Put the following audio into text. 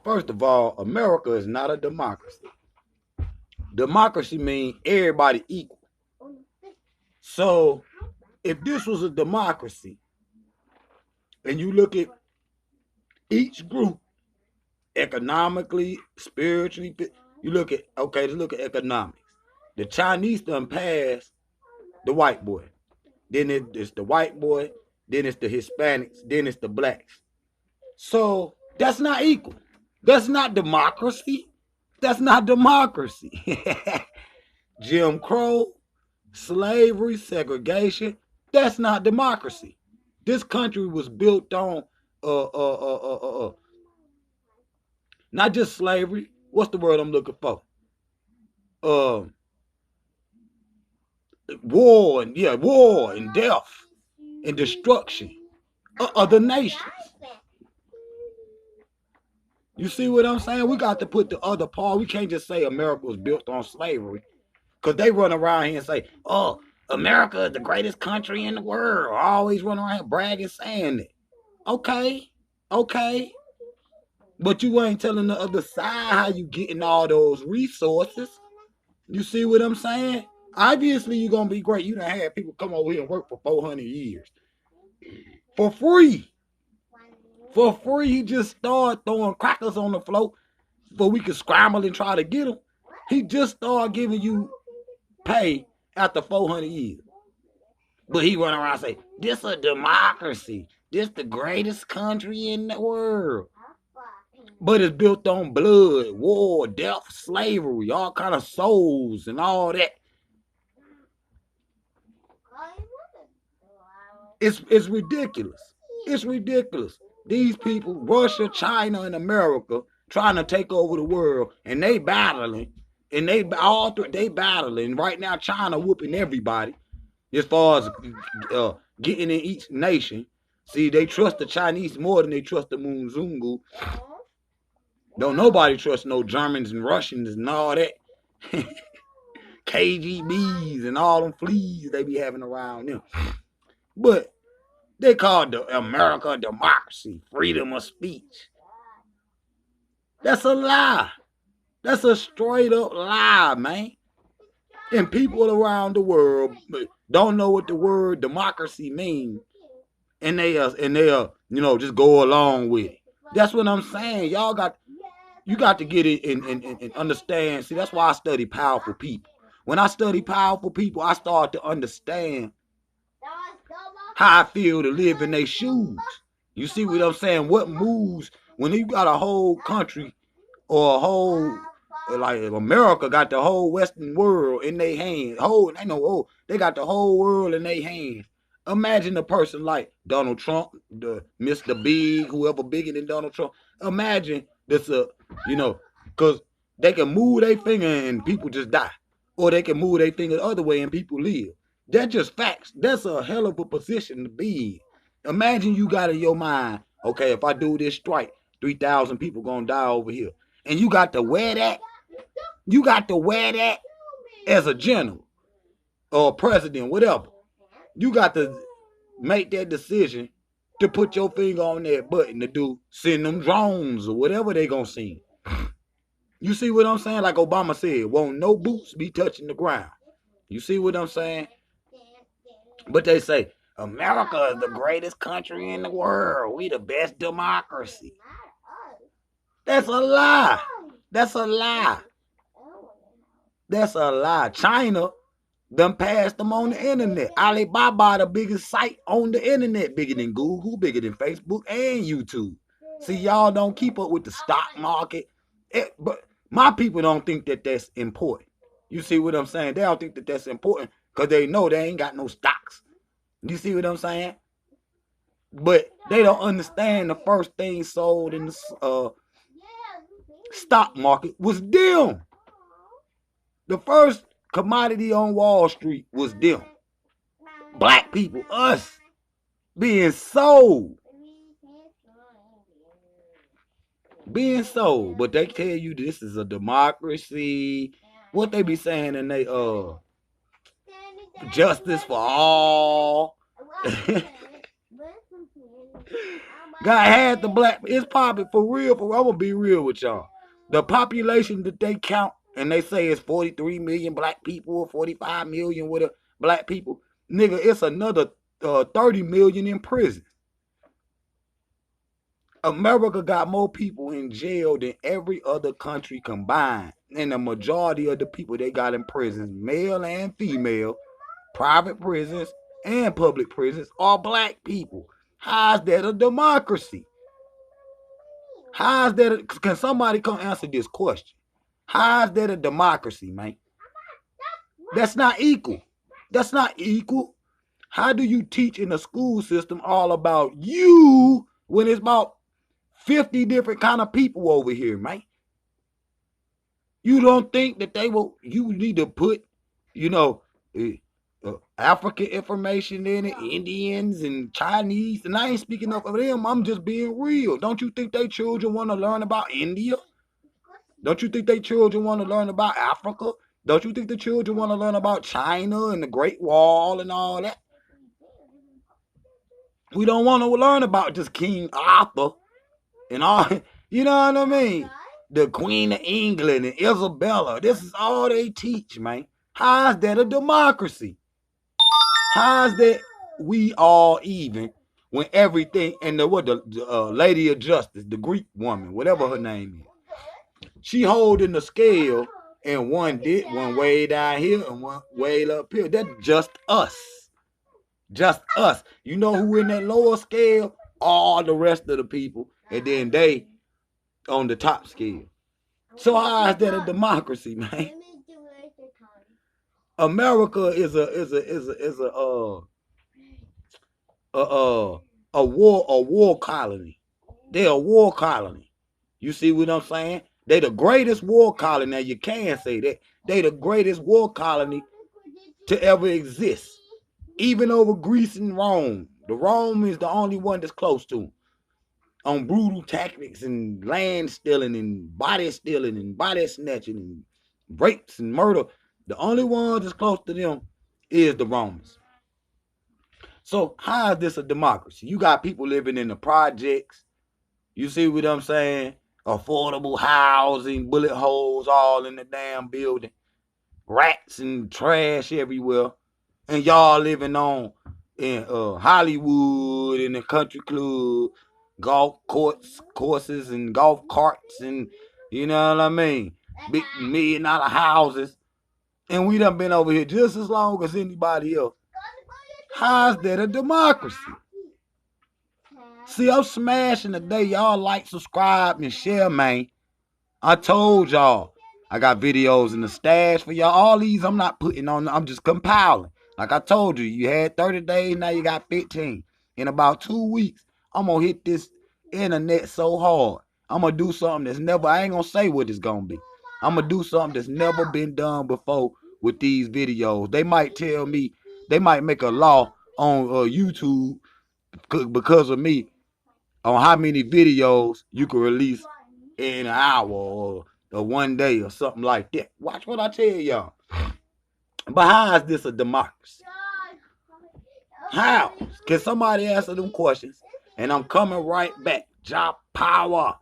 First of all, America is not a democracy. Democracy means everybody equal. So if this was a democracy and you look at each group economically, spiritually, you look at, okay, let's look at economics. The Chinese done passed the white boy. Then it's the white boy, then it's the Hispanics, then it's the blacks. So that's not equal. That's not democracy. That's not democracy. Jim Crow, slavery, segregation, that's not democracy. This country was built on not just slavery. What's the word I'm looking for? War and death and destruction of other nations. You see what I'm saying? We got to put the other part. We can't just say America was built on slavery. Because they run around here and say, oh, America is the greatest country in the world. Always run around here bragging, saying it. Okay. But you ain't telling the other side how you getting all those resources. You see what I'm saying? Obviously, you're going to be great. You done had people come over here and work for 400 years. For free. For free, he just started throwing crackers on the floor so we could scramble and try to get them. He just started giving you pay after 400 years. But he run around and say, this a democracy. This the greatest country in the world. But it's built on blood, war, death, slavery, all kind of souls and all that. It's ridiculous. It's ridiculous. These people, Russia, China, and America, trying to take over the world, and they battling, and they battling. Right now, China whooping everybody as far as getting in each nation. See, they trust the Chinese more than they trust the Muzungu. Don't nobody trust no Germans and Russians and all that. KGBs and all them fleas they be having around them. But they call America a democracy, freedom of speech. That's a lie. That's a straight up lie, man. And people around the world don't know what the word democracy means. And they just go along with it. That's what I'm saying. You got to get it and understand. See, that's why I study powerful people. When I study powerful people, I start to understand how I feel to live in their shoes. You see what I'm saying? What moves when you got a whole country or a whole, like America got the whole Western world in their hands. They got the whole world in their hands. Imagine a person like Donald Trump, the Mr. Big, whoever bigger than Donald Trump. Imagine this, because they can move their finger and people just die. Or they can move their finger the other way and people live. That's just facts. That's a hell of a position to be in. Imagine you got in your mind, okay, if I do this strike, 3,000 people gonna die over here. And you got to wear that. You got to wear that as a general or president, whatever. You got to make that decision to put your finger on that button to send them drones or whatever they gonna send. You see what I'm saying? Like Obama said, won't no boots be touching the ground. You see what I'm saying? But they say, America is the greatest country in the world. We the best democracy. That's a lie. That's a lie. That's a lie. China done passed them on the internet. Alibaba, the biggest site on the internet, bigger than Google, bigger than Facebook and YouTube. See, y'all don't keep up with the stock market. But my people don't think that that's important. You see what I'm saying? They don't think that that's important because they know they ain't got no stocks. You see what I'm saying? But they don't understand the first thing sold in the stock market was them. The first commodity on Wall Street was them. Black people, us, being sold. Being sold. But they tell you this is a democracy. What they be saying in they justice for all. got half the black. It's probably for real. I'm gonna be real with y'all. The population that they count and they say it's 43 million black people or 45 million with black people. Nigga, it's another 30 million in prison. America got more people in jail than every other country combined. And the majority of the people they got in prisons, male and female, private prisons and public prisons, are black people. How is that a democracy? How is that? Can somebody come answer this question? How is that a democracy, man? That's not equal. That's not equal. How do you teach in a school system all about you when it's about 50 different kind of people over here, man? You don't think that you need to put, African information in it, Indians and Chinese, and I ain't speaking up of them, I'm just being real. Don't you think they children want to learn about India? Don't you think they children want to learn about Africa? Don't you think the children want to learn about China and the Great Wall and all that? We don't want to learn about just King Arthur and all, you know what I mean? The Queen of England and Isabella. This is all they teach, man. How is that a democracy? How is that we all even when everything, and the Lady of Justice, the Greek woman, whatever her name is, she holding the scale and one way down here and one way up here. That's just us. Just us. You know who in that lower scale? All the rest of the people. And then they on the top scale. So how is that a democracy, man? America is a war colony. They're a war colony. You see what I'm saying? They the greatest war colony. Now you can say that. They the greatest war colony to ever exist. Even over Greece and Rome. The Rome is the only one that's close to them. On brutal tactics and land stealing and body stealing and body snatching and rapes and murder. The only one that's close to them is the Romans. So how is this a democracy? You got people living in the projects. You see what I'm saying? Affordable housing, bullet holes all in the damn building. Rats and trash everywhere. And y'all living in Hollywood, in the country club, golf courses and golf carts, and you know what I mean? Big $1 million houses. And we done been over here just as long as anybody else. How's that a democracy? See, I'm smashing today. Y'all like, subscribe, and share, man. I told y'all. I got videos in the stash for y'all. All these I'm not putting on. I'm just compiling. Like I told you, you had 30 days. Now you got 15. In about 2 weeks, I'm going to hit this internet so hard. I'm going to do something that's never, I ain't going to say what it's going to be. I'm going to do something that's never been done before with these videos. They might tell me, they might make a law on YouTube because of me on how many videos you can release in an hour or 1 day or something like that. Watch what I tell y'all. But how is this a democracy? How? Can somebody answer them questions? And I'm coming right back. Job power.